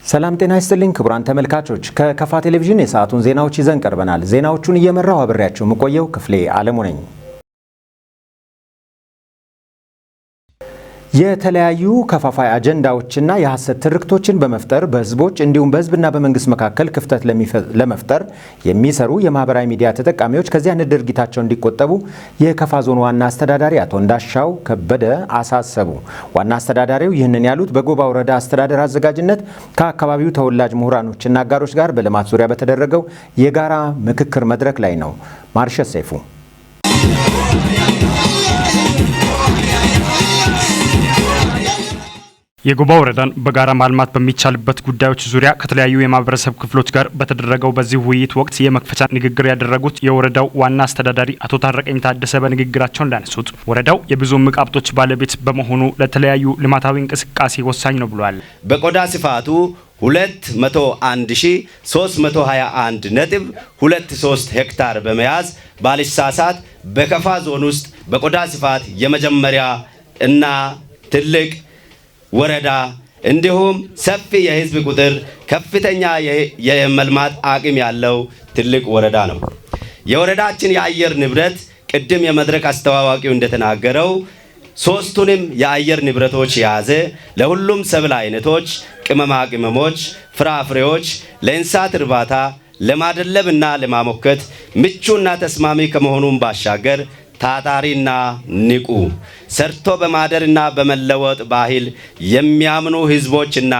ሰላም ጤና ይስጥልኝ ክቡራን ተመልካቾች ከከፋ ቴሌቪዥን የሰዓቱን ዜናዎች ይዘን ቀርበናል። ዜናዎቹን እየመራው አብሬያችሁ መቆየው ክፍሌ አለሙ ነኝ። የተለያዩ ከፋፋይ አጀንዳዎችና የሐሰት ትርክቶችን በመፍጠር በህዝቦች እንዲሁም በህዝብና በመንግስት መካከል ክፍተት ለመፍጠር የሚሰሩ የማህበራዊ ሚዲያ ተጠቃሚዎች ከዚህ አይነት ድርጊታቸው እንዲቆጠቡ የከፋ ዞን ዋና አስተዳዳሪ አቶ እንዳሻው ከበደ አሳሰቡ። ዋና አስተዳዳሪው ይህንን ያሉት በጎባ ወረዳ አስተዳደር አዘጋጅነት ከአካባቢው ተወላጅ ምሁራኖችና አጋሮች ጋር በልማት ዙሪያ በተደረገው የጋራ ምክክር መድረክ ላይ ነው። ማርሸት ሰይፉ የጎባ ወረዳን በጋራ ማልማት በሚቻልበት ጉዳዮች ዙሪያ ከተለያዩ የማህበረሰብ ክፍሎች ጋር በተደረገው በዚህ ውይይት ወቅት የመክፈቻ ንግግር ያደረጉት የወረዳው ዋና አስተዳዳሪ አቶ ታረቀኝ ታደሰ በንግግራቸው እንዳነሱት ወረዳው የብዙ እምቅ ሀብቶች ባለቤት በመሆኑ ለተለያዩ ልማታዊ እንቅስቃሴ ወሳኝ ነው ብሏል። በቆዳ ስፋቱ 201,321.23 ሄክታር በመያዝ ባልሳሳት በከፋ ዞን ውስጥ በቆዳ ስፋት የመጀመሪያ እና ትልቅ ወረዳ እንዲሁም ሰፊ የህዝብ ቁጥር ከፍተኛ የመልማት አቅም ያለው ትልቅ ወረዳ ነው። የወረዳችን የአየር ንብረት ቅድም የመድረክ አስተዋዋቂው እንደተናገረው ሶስቱንም የአየር ንብረቶች የያዘ ለሁሉም ሰብል አይነቶች፣ ቅመማ ቅመሞች፣ ፍራፍሬዎች፣ ለእንስሳት እርባታ፣ ለማደለብና ለማሞከት ምቹና ተስማሚ ከመሆኑም ባሻገር ታታሪና ንቁ ሰርቶ በማደርና በመለወጥ ባህል የሚያምኑ ህዝቦችና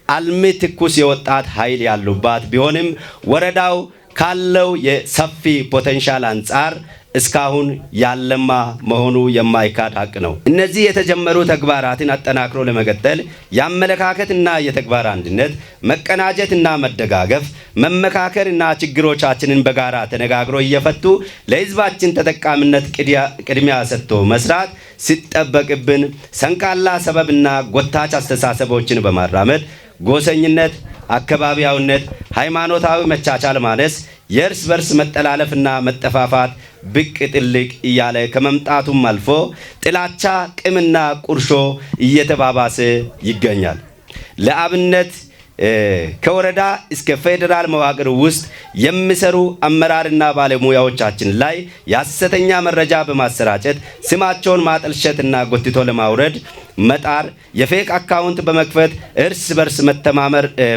አልሚ ትኩስ የወጣት ኃይል ያሉባት ቢሆንም ወረዳው ካለው የሰፊ ፖቴንሻል አንጻር እስካሁን ያለማ መሆኑ የማይካድ ሀቅ ነው። እነዚህ የተጀመሩ ተግባራትን አጠናክሮ ለመቀጠል የአመለካከትና የተግባር አንድነት፣ መቀናጀትና መደጋገፍ፣ መመካከርና ችግሮቻችንን በጋራ ተነጋግሮ እየፈቱ ለህዝባችን ተጠቃሚነት ቅድሚያ ሰጥቶ መስራት ሲጠበቅብን ሰንካላ ሰበብና ጎታች አስተሳሰቦችን በማራመድ ጎሰኝነት፣ አካባቢያዊነት፣ ሃይማኖታዊ መቻቻል ማነስ፣ የእርስ በርስ መጠላለፍና መጠፋፋት ብቅ ጥልቅ እያለ ከመምጣቱም አልፎ ጥላቻ፣ ቂምና ቁርሾ እየተባባሰ ይገኛል። ለአብነት ከወረዳ እስከ ፌዴራል መዋቅር ውስጥ የሚሰሩ አመራርና ባለሙያዎቻችን ላይ የሐሰተኛ መረጃ በማሰራጨት ስማቸውን ማጠልሸትና ጎትቶ ለማውረድ መጣር፣ የፌክ አካውንት በመክፈት እርስ በርስ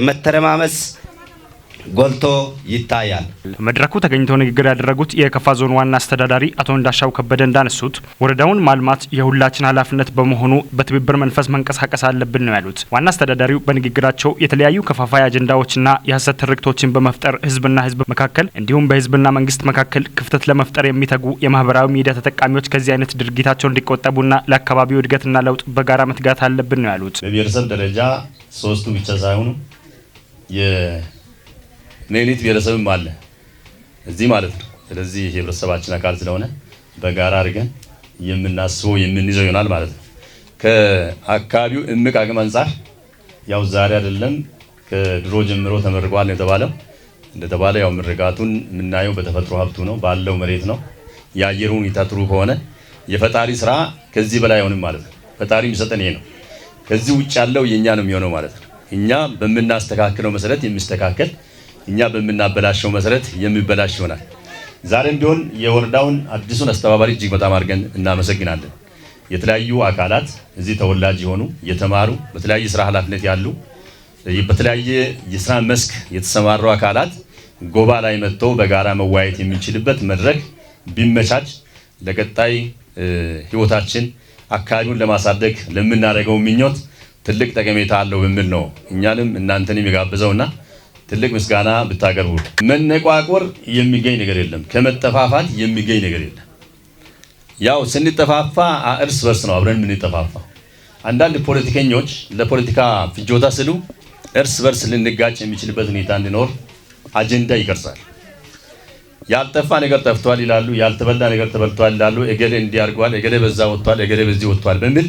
መተረማመስ ጎልቶ ይታያል። በመድረኩ ተገኝተው ንግግር ያደረጉት የከፋ ዞን ዋና አስተዳዳሪ አቶ እንዳሻው ከበደ እንዳነሱት ወረዳውን ማልማት የሁላችን ኃላፊነት በመሆኑ በትብብር መንፈስ መንቀሳቀስ አለብን ነው ያሉት። ዋና አስተዳዳሪው በንግግራቸው የተለያዩ ከፋፋይ አጀንዳዎችና የሐሰት ትርክቶችን በመፍጠር ህዝብና ህዝብ መካከል እንዲሁም በህዝብና መንግስት መካከል ክፍተት ለመፍጠር የሚተጉ የማህበራዊ ሚዲያ ተጠቃሚዎች ከዚህ አይነት ድርጊታቸው እንዲቆጠቡና ለአካባቢው እድገትና ለውጥ በጋራ መትጋት አለብን ነው ያሉት። በብሔረሰብ ደረጃ ሶስቱ ብቻ ሳይሆኑ ኔሊት ብሔረሰብም አለ እዚህ ማለት ነው። ስለዚህ የህብረተሰባችን አካል ስለሆነ በጋራ አድርገን የምናስበው የምንይዘው ይሆናል ማለት ነው። ከአካባቢው እምቅ አቅም አንጻር ያው ዛሬ አይደለም ከድሮ ጀምሮ ተመርቋል እንደተባለ ያው ምርቃቱን የምናየው በተፈጥሮ ሀብቱ ነው፣ ባለው መሬት ነው። የአየሩ ሁኔታ ጥሩ ከሆነ የፈጣሪ ስራ ከዚህ በላይ አይሆንም ማለት ነው። ፈጣሪ የሚሰጠን ይሄ ነው። ከዚህ ውጭ ያለው የኛ ነው የሚሆነው ማለት ነው። እኛ በምናስተካክለው መሰረት የሚስተካከል፣ እኛ በምናበላሸው መሰረት የሚበላሽ ይሆናል። ዛሬም ቢሆን የወረዳውን አዲሱን አስተባባሪ እጅግ በጣም አድርገን እናመሰግናለን። የተለያዩ አካላት እዚህ ተወላጅ የሆኑ የተማሩ በተለያየ ስራ ኃላፊነት ያሉ በተለያየ የስራ መስክ የተሰማሩ አካላት ጎባ ላይ መጥተው በጋራ መወያየት የሚችልበት መድረክ ቢመቻች ለቀጣይ ህይወታችን አካባቢውን ለማሳደግ ለምናደርገው ምኞት ትልቅ ጠቀሜታ አለው በሚል ነው እኛንም እናንተንም የጋበዘውና ትልቅ ምስጋና ብታቀርቡ። መነቋቆር የሚገኝ ነገር የለም፣ ከመጠፋፋት የሚገኝ ነገር የለም። ያው ስንጠፋፋ እርስ በርስ ነው አብረን የምንጠፋፋው። አንዳንድ ፖለቲከኞች ለፖለቲካ ፍጆታ ስሉ እርስ በርስ ልንጋጭ የሚችልበት ሁኔታ እንዲኖር አጀንዳ ይቀርጻል። ያልጠፋ ነገር ጠፍቷል ይላሉ፣ ያልተበላ ነገር ተበልቷል ይላሉ። እገሌ እንዲያርጓል፣ እገሌ በዛ ወጥቷል፣ እገሌ በዚህ ወጥቷል በሚል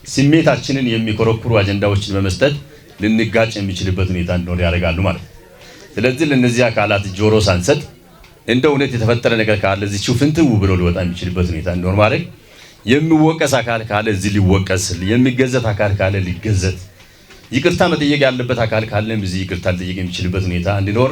ስሜታችንን የሚኮረኩሩ አጀንዳዎችን በመስጠት ልንጋጭ የሚችልበት ሁኔታ እንዲኖር ያደርጋሉ ማለት ነው። ስለዚህ ለነዚህ አካላት ጆሮ ሳንሰጥ እንደ እውነት የተፈጠረ ነገር ካለ እዚህ ፍንትው ብሎ ሊወጣ የሚችልበት ሁኔታ እንዲኖር ማድረግ፣ የሚወቀስ አካል ካለ እዚህ ሊወቀስ፣ የሚገዘት አካል ካለ ሊገዘት፣ ይቅርታ መጠየቅ ያለበት አካል ካለም እዚህ ይቅርታ ሊጠይቅ የሚችልበት ሁኔታ እንዲኖር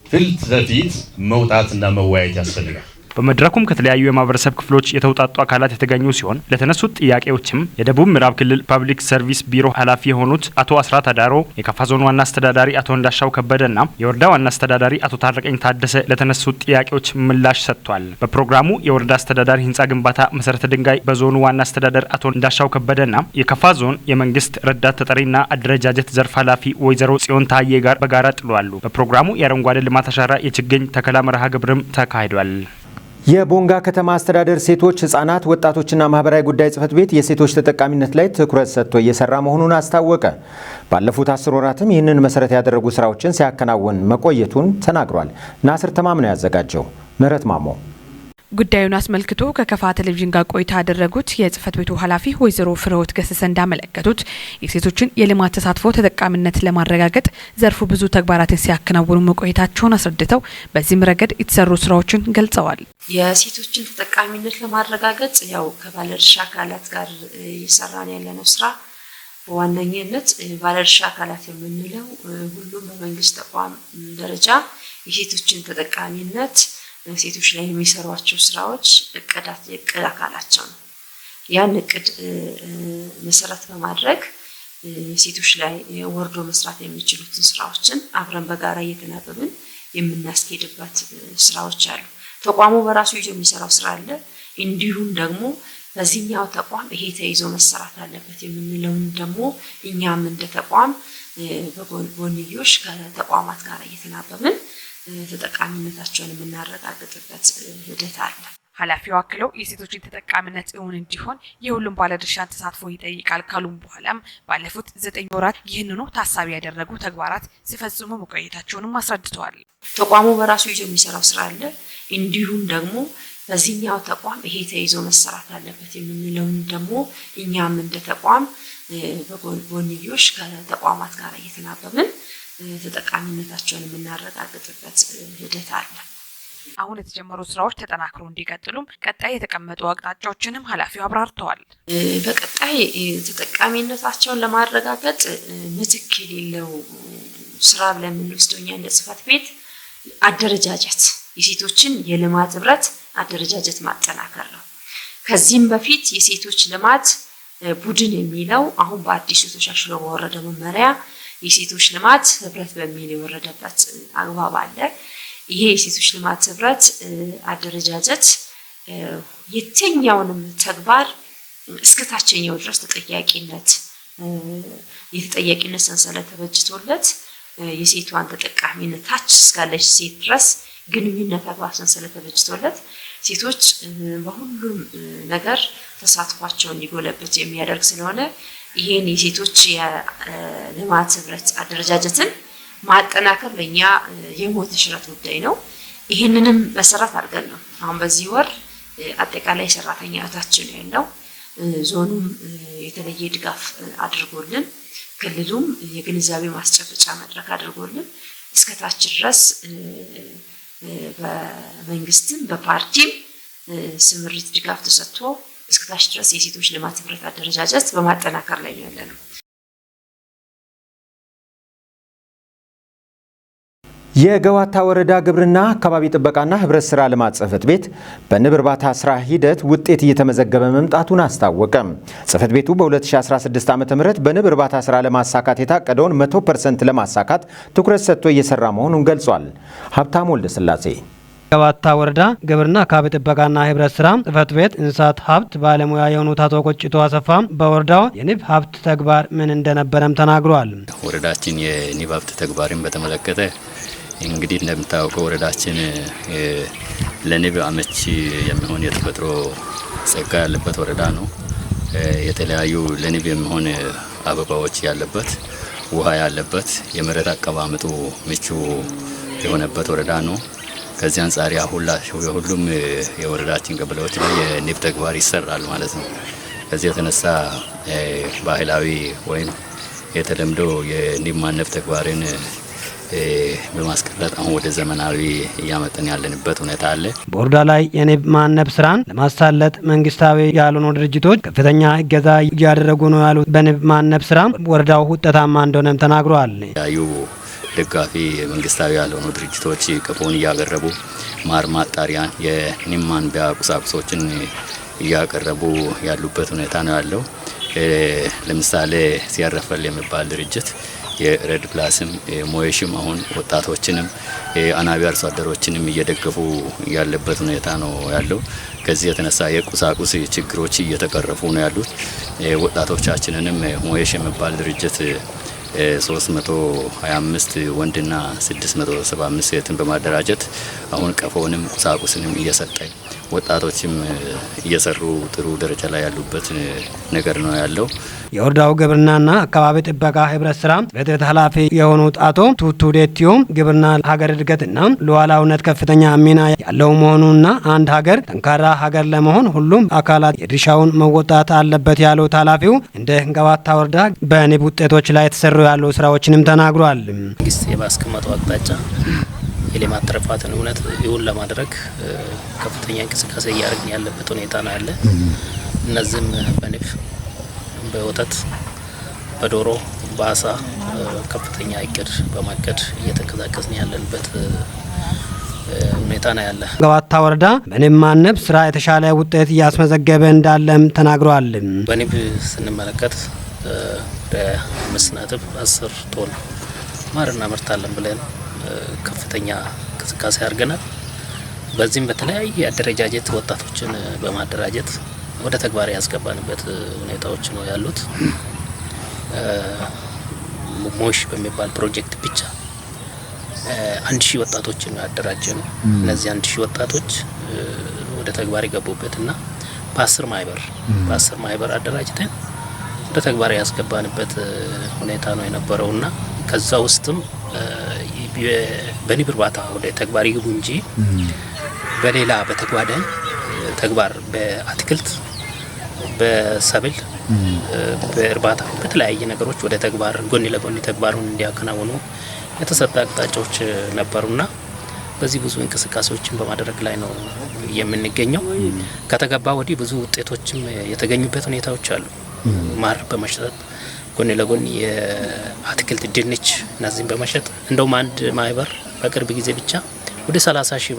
ፊት ለፊት መውጣትና መወያየት ያስፈልጋል። በመድረኩም ከተለያዩ የማህበረሰብ ክፍሎች የተውጣጡ አካላት የተገኙ ሲሆን ለተነሱት ጥያቄዎችም የደቡብ ምዕራብ ክልል ፐብሊክ ሰርቪስ ቢሮ ኃላፊ የሆኑት አቶ አስራት አዳሮ፣ የከፋ ዞን ዋና አስተዳዳሪ አቶ እንዳሻው ከበደና የወረዳ ዋና አስተዳዳሪ አቶ ታረቀኝ ታደሰ ለተነሱት ጥያቄዎች ምላሽ ሰጥቷል። በፕሮግራሙ የወረዳ አስተዳዳሪ ህንጻ ግንባታ መሰረተ ድንጋይ በዞኑ ዋና አስተዳዳሪ አቶ እንዳሻው ከበደና የከፋ ዞን የመንግስት ረዳት ተጠሪና አደረጃጀት ዘርፍ ኃላፊ ወይዘሮ ጽዮን ታዬ ጋር በጋራ ጥለዋል። በፕሮግራሙ የአረንጓዴ ልማት አሻራ የችግኝ ተከላ መርሃ ግብርም ተካሂዷል። የቦንጋ ከተማ አስተዳደር ሴቶች፣ ህጻናት፣ ወጣቶችና ማህበራዊ ጉዳይ ጽህፈት ቤት የሴቶች ተጠቃሚነት ላይ ትኩረት ሰጥቶ እየሰራ መሆኑን አስታወቀ። ባለፉት 10 ወራትም ይህንን መሰረት ያደረጉ ስራዎችን ሲያከናውን መቆየቱን ተናግሯል። ናስር ተማም ነው ያዘጋጀው። ምህረት ማሞ ጉዳዩን አስመልክቶ ከከፋ ቴሌቪዥን ጋር ቆይታ ያደረጉት የጽህፈት ቤቱ ኃላፊ ወይዘሮ ፍሬህይወት ገሰሰ እንዳመለከቱት የሴቶችን የልማት ተሳትፎ ተጠቃሚነት ለማረጋገጥ ዘርፉ ብዙ ተግባራትን ሲያከናውኑ መቆየታቸውን አስረድተው በዚህም ረገድ የተሰሩ ስራዎችን ገልጸዋል። የሴቶችን ተጠቃሚነት ለማረጋገጥ ያው ከባለድርሻ አካላት ጋር እየሰራን ያለነው ስራ በዋነኝነት ባለድርሻ አካላት የምንለው ሁሉም በመንግስት ተቋም ደረጃ የሴቶችን ተጠቃሚነት ሴቶች ላይ የሚሰሯቸው ስራዎች እቅድ አካላቸው ነው። ያን እቅድ መሰረት በማድረግ ሴቶች ላይ ወርዶ መስራት የሚችሉትን ስራዎችን አብረን በጋራ እየተናበብን የምናስኬድበት ስራዎች አሉ። ተቋሙ በራሱ ይዞ የሚሰራው ስራ አለ። እንዲሁም ደግሞ በዚህኛው ተቋም ይሄ ተይዞ መሰራት አለበት የምንለውን ደግሞ እኛም እንደ ተቋም በጎንዮሽ ከተቋማት ጋር እየተናበብን ተጠቃሚነታቸውን የምናረጋግጥበት ሂደት አለ። ኃላፊው አክለው የሴቶችን ተጠቃሚነት እውን እንዲሆን የሁሉም ባለድርሻን ተሳትፎ ይጠይቃል ካሉም በኋላም ባለፉት 9 ወራት ይህንኑ ታሳቢ ያደረጉ ተግባራት ሲፈጽሙ መቆየታቸውንም አስረድተዋል። ተቋሙ በራሱ ይዞ የሚሰራው ስራ አለ። እንዲሁም ደግሞ በዚህኛው ተቋም ይሄ ተይዞ መሰራት አለበት የምንለውን ደግሞ እኛም እንደ ተቋም በጎንዮሽ ከተቋማት ጋር እየተናበብን ተጠቃሚነታቸውን የምናረጋግጥበት ሂደት አለ። አሁን የተጀመሩ ስራዎች ተጠናክሮ እንዲቀጥሉም ቀጣይ የተቀመጡ አቅጣጫዎችንም ኃላፊው አብራርተዋል። በቀጣይ ተጠቃሚነታቸውን ለማረጋገጥ ምትክ የሌለው ስራ ብለን የምንወስደው እኛ እንደ ጽህፈት ቤት አደረጃጀት የሴቶችን የልማት ህብረት አደረጃጀት ማጠናከር ነው። ከዚህም በፊት የሴቶች ልማት ቡድን የሚለው አሁን በአዲሱ ተሻሽሎ በወረደ መመሪያ የሴቶች ልማት ህብረት በሚል የወረደበት አግባብ አለ። ይሄ የሴቶች ልማት ህብረት አደረጃጀት የትኛውንም ተግባር እስከታችኛው ድረስ የተጠያቂነት ሰንሰለት ተበጅቶለት የሴቷን ተጠቃሚነት ታች እስካለች ሴት ድረስ ግንኙነት አግባብ ሰንሰለት ተበጅቶለት ሴቶች በሁሉም ነገር ተሳትፏቸውን እንዲጎለብት የሚያደርግ ስለሆነ ይሄን የሴቶች የልማት ህብረት አደረጃጀትን ማጠናከር ለኛ የሞት ሽረት ጉዳይ ነው። ይሄንንም መሰረት አድርገን ነው አሁን በዚህ ወር አጠቃላይ ሰራተኛ እታችን ያለው ዞኑም የተለየ ድጋፍ አድርጎልን ክልሉም የግንዛቤ ማስጨበጫ መድረክ አድርጎልን እስከታች ድረስ በመንግስትም በፓርቲም ስምሪት ድጋፍ ተሰጥቶ እስከታች ድረስ የሴቶች ልማት ህብረት አደረጃጀት በማጠናከር ላይ ነው ያለነው። የገዋታ ወረዳ ግብርና አካባቢ ጥበቃና ህብረት ስራ ልማት ጽህፈት ቤት በንብ እርባታ ስራ ሂደት ውጤት እየተመዘገበ መምጣቱን አስታወቀ። ጽህፈት ቤቱ በ2016 ዓ.ም በንብ እርባታ ስራ ለማሳካት የታቀደውን 100% ለማሳካት ትኩረት ሰጥቶ እየሰራ መሆኑን ገልጿል። ሀብታሙ ወልደስላሴ ገዋታ ወረዳ ግብርና አካባቢ ጥበቃና ህብረት ስራ ጽህፈት ቤት እንስሳት ሀብት ባለሙያ የሆኑት አቶ ቆጭቶ አሰፋ በወረዳው የንብ ሀብት ተግባር ምን እንደነበረም ተናግሯል። ወረዳችን የንብ ሀብት ተግባርን በተመለከተ እንግዲህ እንደምታውቀው ወረዳችን ለንብ አመቺ የሚሆን የተፈጥሮ ጸጋ ያለበት ወረዳ ነው። የተለያዩ ለንብ የሚሆን አበባዎች ያለበት፣ ውሃ ያለበት፣ የመሬት አቀማመጡ ምቹ የሆነበት ወረዳ ነው። ከዚህ አንጻር ሁሉም የወረዳችን ቀበሌዎች ላይ የንብ ተግባር ይሰራል ማለት ነው። ከዚህ የተነሳ ባህላዊ ወይም የተለምዶ የንብ ማነብ ተግባርን በማስቀረት አሁን ወደ ዘመናዊ እያመጣን ያለንበት ሁኔታ አለ። በወረዳ ላይ የንብ ማነብ ስራን ለማሳለጥ መንግስታዊ ያልሆኑ ድርጅቶች ከፍተኛ እገዛ እያደረጉ ነው ያሉት በንብ ማነብ ስራ ወረዳው ውጤታማ እንደሆነም ተናግረዋል። ደጋፊ መንግስታዊ ያልሆኑ ድርጅቶች ቀፎን እያቀረቡ ማር ማጣሪያን የንብ ማንቢያ ቁሳቁሶችን እያቀረቡ ያሉበት ሁኔታ ነው ያለው። ለምሳሌ ሲያረፈል የሚባል ድርጅት የሬድ ፕላስም ሞየሽም አሁን ወጣቶችንም አናቢ አርሶ አደሮችንም እየደገፉ ያለበት ሁኔታ ነው ያለው። ከዚህ የተነሳ የቁሳቁስ ችግሮች እየተቀረፉ ነው ያሉት። ወጣቶቻችንንም ሞየሽ የሚባል ድርጅት 325 ወንድና 675 ሴትን በማደራጀት አሁን ቀፎንም ቁሳቁስንም እየሰጠ ወጣቶችም እየሰሩ ጥሩ ደረጃ ላይ ያሉበት ነገር ነው ያለው። የወረዳው ግብርናና አካባቢ ጥበቃ ህብረት ስራ ጽሕፈት ኃላፊ የሆኑት አቶ ቱቱ ዴቲዮ ግብርና ሀገር እድገትና ሉዓላዊነት ከፍተኛ ሚና ያለው መሆኑና አንድ ሀገር ጠንካራ ሀገር ለመሆን ሁሉም አካላት የድርሻውን መወጣት አለበት ያሉት ኃላፊው እንደ ገባታ ወረዳ በንብ ውጤቶች ላይ የተሰሩ ያሉ ስራዎችንም ተናግሯል። መንግስት የማስቀመጠው አቅጣጫ የሌማት ትሩፋትን እውነት ይሁን ለማድረግ ከፍተኛ እንቅስቃሴ እያደረግን ያለበት ሁኔታ ነው ያለ። እነዚህም በንብ፣ በወተት፣ በዶሮ፣ በአሳ ከፍተኛ እቅድ በማቀድ እየተንቀሳቀስን ያለንበት ሁኔታ ነው ያለ። ገባታ ወረዳ በንብ ማነብ ስራ የተሻለ ውጤት እያስመዘገበ እንዳለም ተናግሯል። በንብ ስንመለከት በ5.10 ቶን ማር እናመርታለን ብለን ከፍተኛ እንቅስቃሴ አድርገናል። በዚህም በተለያየ አደረጃጀት ወጣቶችን በማደራጀት ወደ ተግባር ያስገባንበት ሁኔታዎች ነው ያሉት። ሞሽ በሚባል ፕሮጀክት ብቻ 1000 ወጣቶችን ያደራጀ ነው። እነዚህ 1000 ወጣቶች ወደ ተግባር የገቡበትና በ10 ማህበር አደራጅተን ወደ ተግባር ያስገባንበት ሁኔታ ነው የነበረውና ከዛ ውስጥም በንብ እርባታ ወደ ተግባር ይግቡ እንጂ በሌላ በተጓዳኝ ተግባር በአትክልት፣ በሰብል፣ በእርባታ በተለያየ ነገሮች ወደ ተግባር ጎን ለጎን ተግባሩን እንዲያከናውኑ የተሰጠ አቅጣጫዎች ነበሩና በዚህ ብዙ እንቅስቃሴዎችን በማድረግ ላይ ነው የምንገኘው። ከተገባ ወዲህ ብዙ ውጤቶችም የተገኙበት ሁኔታዎች አሉ። ማር በመሸጥ ጎን ለጎን የአትክልት ድንች እነዚህን በመሸጥ እንደውም አንድ ማህበር በቅርብ ጊዜ ብቻ ወደ 30 ሺህ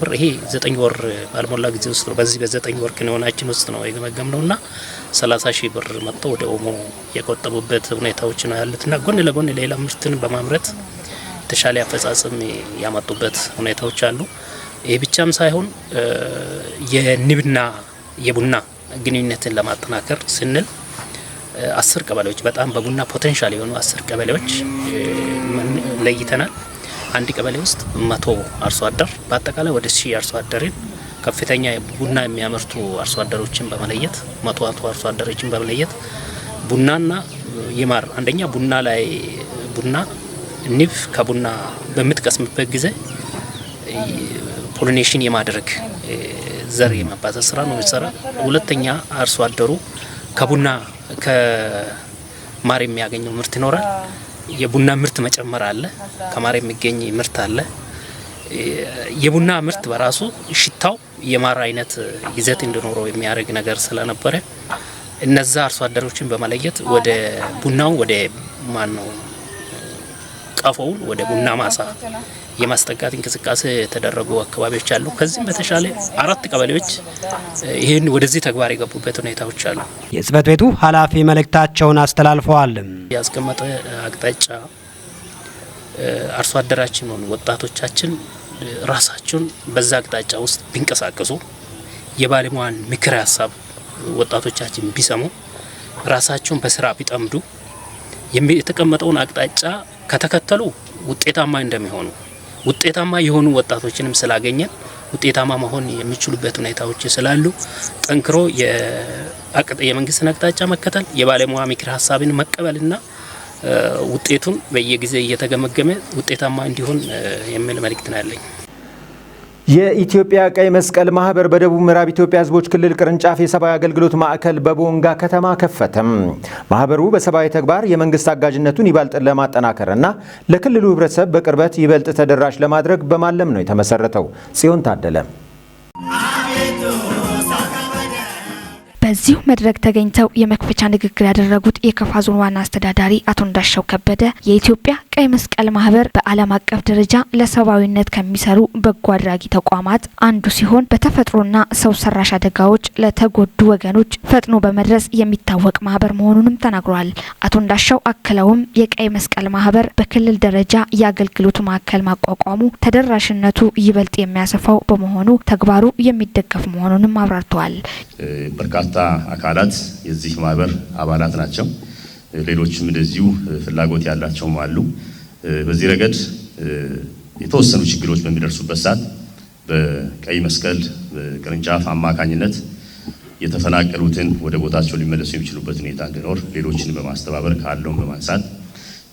ብር ይሄ 9 ወር ባልሞላ ጊዜ ውስጥ ነው። በዚህ በ9 ወር ክንውናችን ውስጥ ነው የገመገምነውና 30 ሺህ ብር መጥቶ ወደ ኦሞ የቆጠቡበት ሁኔታዎች ነው ያሉትና ጎን ለጎን ሌላ ምርትን በማምረት የተሻለ አፈጻጸም ያመጡበት ሁኔታዎች አሉ። ይሄ ብቻም ሳይሆን የንብና የቡና ግንኙነትን ለማጠናከር ስንል 10 ቀበሌዎች በጣም በቡና ፖቴንሻል የሆኑ 10 ቀበሌዎች ለይተናል። አንድ ቀበሌ ውስጥ 100 አርሶ አደር በአጠቃላይ ወደ 1000 አርሶ አደርን ከፍተኛ ቡና የሚያመርቱ አርሶ አደሮችን በመለየት 100 አርሶ አደሮችን በመለየት ቡናና የማር አንደኛ ቡና ላይ ቡና ንብ ከቡና በምትቀስምበት ጊዜ ፖሊኔሽን የማድረግ ዘር የማባዛት ስራ ነው የሚሰራ። ሁለተኛ አርሶ አደሩ ከቡና ከማር የሚያገኘው ምርት ይኖራል። የቡና ምርት መጨመር አለ። ከማር የሚገኝ ምርት አለ። የቡና ምርት በራሱ ሽታው የማር አይነት ይዘት እንዲኖረው የሚያደርግ ነገር ስለነበረ እነዛ አርሶ አደሮችን በመለየት ወደ ቡናው ወደ ቀፎውን ወደ ቡና ማሳ የማስጠጋት እንቅስቃሴ የተደረጉ አካባቢዎች አሉ። ከዚህም በተሻለ 4 ቀበሌዎች ይህን ወደዚህ ተግባር የገቡበት ሁኔታዎች አሉ። የጽሕፈት ቤቱ ኃላፊ መልእክታቸውን አስተላልፈዋል። ያስቀመጠ አቅጣጫ አርሶ አደራችን ሆኑ ወጣቶቻችን ራሳቸውን በዛ አቅጣጫ ውስጥ ቢንቀሳቀሱ የባለሙያን ምክር ሀሳብ ወጣቶቻችን ቢሰሙ ራሳቸውን በስራ ቢጠምዱ የተቀመጠውን አቅጣጫ ከተከተሉ ውጤታማ እንደሚሆኑ ውጤታማ የሆኑ ወጣቶችንም ስላገኘን ውጤታማ መሆን የሚችሉበት ሁኔታዎች ስላሉ ጠንክሮ የመንግስትን አቅጣጫ መከተል የባለሙያ ምክር ሀሳብን መቀበልና ውጤቱን በየጊዜ እየተገመገመ ውጤታማ እንዲሆን የሚል መልእክት ነው ያለኝ። የኢትዮጵያ ቀይ መስቀል ማህበር በደቡብ ምዕራብ ኢትዮጵያ ህዝቦች ክልል ቅርንጫፍ የሰብአዊ አገልግሎት ማዕከል በቦንጋ ከተማ ከፈተም። ማህበሩ በሰብአዊ ተግባር የመንግስት አጋዥነቱን ይበልጥ ለማጠናከርና ለክልሉ ህብረተሰብ በቅርበት ይበልጥ ተደራሽ ለማድረግ በማለም ነው የተመሰረተው። ጽዮን ታደለ በዚሁ መድረክ ተገኝተው የመክፈቻ ንግግር ያደረጉት የከፋ ዞን ዋና አስተዳዳሪ አቶ እንዳሻው ከበደ የኢትዮጵያ ቀይ መስቀል ማህበር በዓለም አቀፍ ደረጃ ለሰብአዊነት ከሚሰሩ በጎ አድራጊ ተቋማት አንዱ ሲሆን በተፈጥሮና ሰው ሰራሽ አደጋዎች ለተጎዱ ወገኖች ፈጥኖ በመድረስ የሚታወቅ ማህበር መሆኑንም ተናግሯል። አቶ እንዳሻው አክለውም የቀይ መስቀል ማህበር በክልል ደረጃ የአገልግሎት ማዕከል ማቋቋሙ ተደራሽነቱ ይበልጥ የሚያሰፋው በመሆኑ ተግባሩ የሚደገፍ መሆኑንም አብራርተዋል። በርካታ አካላት የዚህ ማህበር አባላት ናቸው። ሌሎችም እንደዚሁ ፍላጎት ያላቸውም አሉ። በዚህ ረገድ የተወሰኑ ችግሮች በሚደርሱበት ሰዓት በቀይ መስቀል ቅርንጫፍ አማካኝነት የተፈናቀሉትን ወደ ቦታቸው ሊመለሱ የሚችሉበት ሁኔታ እንዲኖር ሌሎችን በማስተባበር ካለውን በማንሳት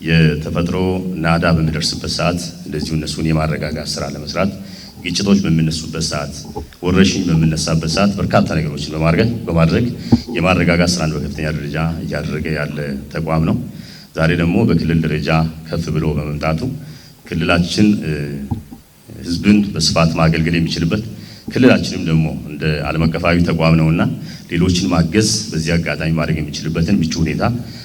የተፈጥሮ ናዳ በሚደርስበት ሰዓት እንደዚሁ እነሱን የማረጋጋት ስራ ለመስራት ግጭቶች በሚነሱበት ሰዓት ወረርሽኝ በሚነሳበት ሰዓት በርካታ ነገሮችን በማድረግ የማረጋጋት ስራን በከፍተኛ ደረጃ እያደረገ ያለ ተቋም ነው። ዛሬ ደግሞ በክልል ደረጃ ከፍ ብሎ በመምጣቱ ክልላችን ህዝብን በስፋት ማገልገል የሚችልበት ክልላችንም ደግሞ እንደ ዓለም አቀፋዊ ተቋም ነውና ሌሎችን ማገዝ በዚህ አጋጣሚ ማድረግ የሚችልበትን ምቹ ሁኔታ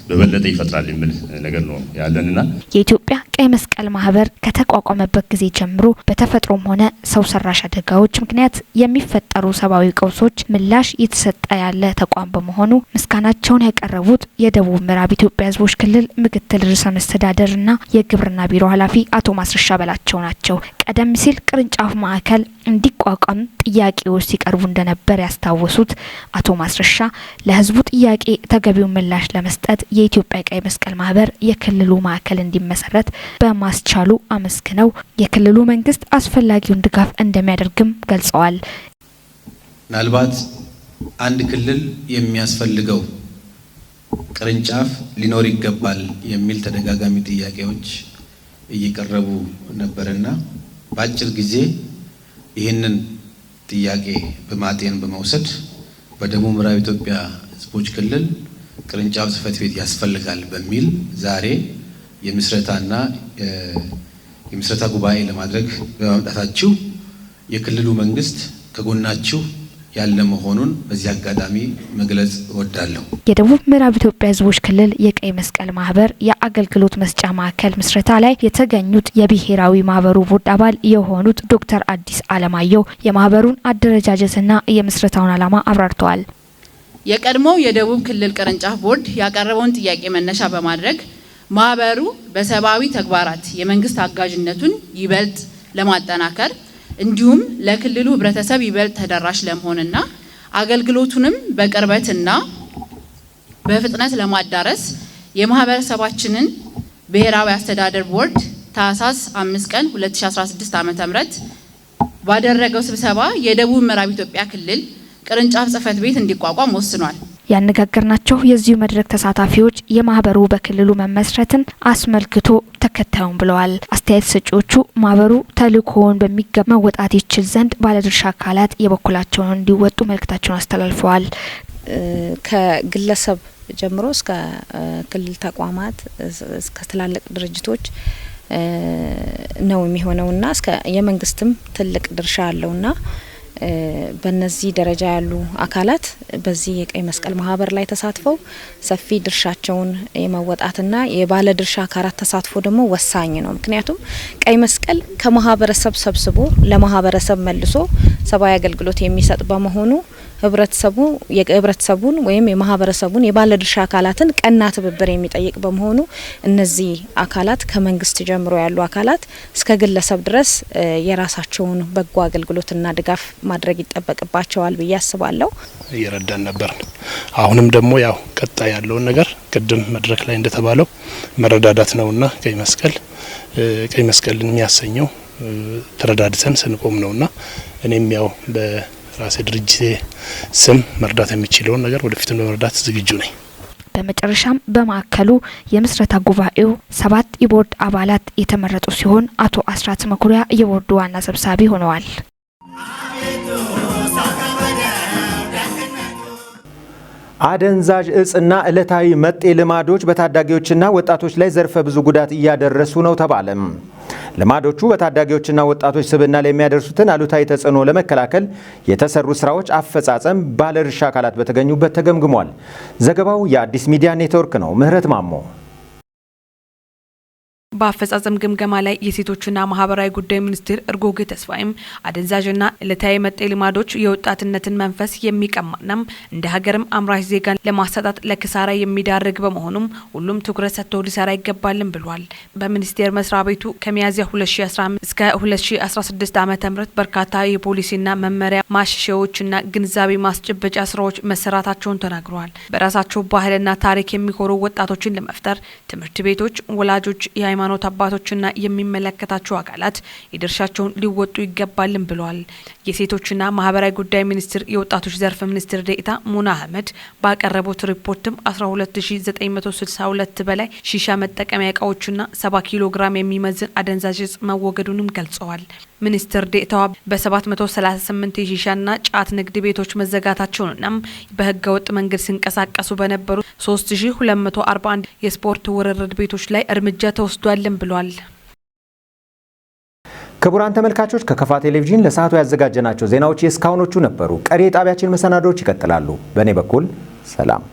በበለጠ ይፈጥራል የሚል ነገር ነው ያለንና የኢትዮጵያ ቀይ መስቀል ማህበር ከተቋቋመበት ጊዜ ጀምሮ በተፈጥሮም ሆነ ሰው ሰራሽ አደጋዎች ምክንያት የሚፈጠሩ ሰብአዊ ቀውሶች ምላሽ እየተሰጠ ያለ ተቋም በመሆኑ ምስጋናቸውን ያቀረቡት የደቡብ ምዕራብ ኢትዮጵያ ህዝቦች ክልል ምክትል ርዕሰ መስተዳድርና የግብርና ቢሮ ኃላፊ አቶ ማስረሻ በላቸው ናቸው። ቀደም ሲል ቅርንጫፍ ማዕከል እንዲቋቋም ጥያቄዎች ሲቀርቡ እንደነበር ያስታወሱት አቶ ማስረሻ ለህዝቡ ጥያቄ ተገቢውን ምላሽ ለመስጠት የኢትዮጵያ ቀይ መስቀል ማህበር የክልሉ ማዕከል እንዲመሰረት በማስቻሉ አመስግነው የክልሉ መንግስት አስፈላጊውን ድጋፍ እንደሚያደርግም ገልጸዋል። ምናልባት አንድ ክልል የሚያስፈልገው ቅርንጫፍ ሊኖር ይገባል የሚል ተደጋጋሚ ጥያቄዎች እየቀረቡ ነበርና በአጭር ጊዜ ይህንን ጥያቄ በማጤን በመውሰድ በደቡብ ምዕራብ ኢትዮጵያ ህዝቦች ክልል ቅርንጫፍ ጽህፈት ቤት ያስፈልጋል በሚል ዛሬ የምስረታ ጉባኤ ለማድረግ በመምጣታችሁ የክልሉ መንግስት ከጎናችሁ ያለ መሆኑን በዚህ አጋጣሚ መግለጽ እወዳለሁ። የደቡብ ምዕራብ ኢትዮጵያ ህዝቦች ክልል የቀይ መስቀል ማህበር የአገልግሎት መስጫ ማዕከል ምስረታ ላይ የተገኙት የብሔራዊ ማህበሩ ቦርድ አባል የሆኑት ዶክተር አዲስ አለማየሁ የማህበሩን አደረጃጀትና የምስረታውን ዓላማ አብራርተዋል። የቀድሞው የደቡብ ክልል ቅርንጫፍ ቦርድ ያቀረበውን ጥያቄ መነሻ በማድረግ ማህበሩ በሰብአዊ ተግባራት የመንግስት አጋዥነቱን ይበልጥ ለማጠናከር እንዲሁም ለክልሉ ህብረተሰብ ይበልጥ ተደራሽ ለመሆንና አገልግሎቱንም በቅርበትና በፍጥነት ለማዳረስ የማህበረሰባችንን ብሔራዊ አስተዳደር ቦርድ ታህሳስ 5 ቀን 2016 ዓ.ም ባደረገው ስብሰባ የደቡብ ምዕራብ ኢትዮጵያ ክልል ቅርንጫፍ ጽህፈት ቤት እንዲቋቋም ወስኗል። ያነጋገርናቸው የዚሁ መድረክ ተሳታፊዎች የማህበሩ በክልሉ መመስረትን አስመልክቶ ተከታዩን ብለዋል። አስተያየት ሰጪዎቹ ማህበሩ ተልእኮውን በሚገባ መወጣት ይችል ዘንድ ባለድርሻ አካላት የበኩላቸውን እንዲወጡ መልእክታቸውን አስተላልፈዋል። ከግለሰብ ጀምሮ እስከ ክልል ተቋማት እስከ ትላልቅ ድርጅቶች ነው የሚሆነውና እስከ የመንግስትም ትልቅ ድርሻ አለውና በነዚህ ደረጃ ያሉ አካላት በዚህ የቀይ መስቀል ማህበር ላይ ተሳትፈው ሰፊ ድርሻቸውን የመወጣትና የባለ ድርሻ አካላት ተሳትፎ ደግሞ ወሳኝ ነው። ምክንያቱም ቀይ መስቀል ከማህበረሰብ ሰብስቦ ለማህበረሰብ መልሶ ሰብአዊ አገልግሎት የሚሰጥ በመሆኑ ህብረተሰቡን ወይም የማህበረሰቡን የባለ ድርሻ አካላትን ቀና ትብብር የሚጠይቅ በመሆኑ እነዚህ አካላት ከመንግስት ጀምሮ ያሉ አካላት እስከ ግለሰብ ድረስ የራሳቸውን በጎ አገልግሎትና ድጋፍ ማድረግ ይጠበቅባቸዋል ብዬ አስባለሁ። እየረዳን ነበር። አሁንም ደግሞ ያው ቀጣይ ያለውን ነገር ቅድም መድረክ ላይ እንደተባለው መረዳዳት ነውና ቀይ መስቀልን የሚያሰኘው ተረዳድተን ስንቆም ነውና እኔም ያው በራሴ ድርጅቴ ስም መርዳት የሚችለውን ነገር ወደፊት ለመርዳት ዝግጁ ነኝ። በመጨረሻም በማዕከሉ የምስረታ ጉባኤው 7 የቦርድ አባላት የተመረጡ ሲሆን አቶ አስራት መኩሪያ የቦርዱ ዋና ሰብሳቢ ሆነዋል። አደንዛዥ እጽና ዕለታዊ መጤ ልማዶች በታዳጊዎችና ወጣቶች ላይ ዘርፈ ብዙ ጉዳት እያደረሱ ነው ተባለም። ልማዶቹ በታዳጊዎችና ወጣቶች ስብዕና ላይ የሚያደርሱትን አሉታዊ ተጽዕኖ ለመከላከል የተሰሩ ስራዎች አፈጻጸም ባለድርሻ አካላት በተገኙበት ተገምግሟል። ዘገባው የአዲስ ሚዲያ ኔትወርክ ነው። ምህረት ማሞ በአፈጻጸም ግምገማ ላይ የሴቶችና ማህበራዊ ጉዳይ ሚኒስትር እርጎጌ ተስፋይም አደንዛዥና ዕለታዊ መጤ ልማዶች የወጣትነትን መንፈስ የሚቀማና እንደ ሀገርም አምራች ዜጋን ለማሳጣት ለክሳራ የሚዳርግ በመሆኑም ሁሉም ትኩረት ሰጥቶ ሊሰራ ይገባልን ብሏል። በሚኒስቴር መስሪያ ቤቱ ከሚያዝያ 2015 እስከ 2016 ዓ.ም በርካታ የፖሊሲና መመሪያ ማሻሻያዎችና ግንዛቤ ማስጨበጫ ስራዎች መሰራታቸውን ተናግረዋል። በራሳቸው ባህልና ታሪክ የሚኮሩ ወጣቶችን ለመፍጠር ትምህርት ቤቶች፣ ወላጆች፣ የሃይማኖት አባቶችና የሚመለከታቸው አካላት የድርሻቸውን ሊወጡ ይገባልን ብለዋል። የሴቶችና ማህበራዊ ጉዳይ ሚኒስቴር የወጣቶች ዘርፍ ሚኒስትር ዴኤታ ሙና አህመድ ባቀረቡት ሪፖርትም 12962 በላይ ሺሻ መጠቀሚያ እቃዎችና 70 ኪሎ ግራም የሚመዝን አደንዛዥ እጽ መወገዱንም ገልጸዋል። ሚኒስትር ዴኤታዋ በ738 የሺሻና ጫት ንግድ ቤቶች መዘጋታቸውንና በህገ ወጥ መንገድ ሲንቀሳቀሱ በነበሩ 3241 የስፖርት ውርርድ ቤቶች ላይ እርምጃ ተወስዷልን ብሏል። ክቡራን ተመልካቾች ከከፋ ቴሌቪዥን ለሰዓቱ ያዘጋጀናቸው ዜናዎች የእስካሁኖቹ ነበሩ። ቀሪ የጣቢያችን መሰናዶዎች ይቀጥላሉ። በእኔ በኩል ሰላም።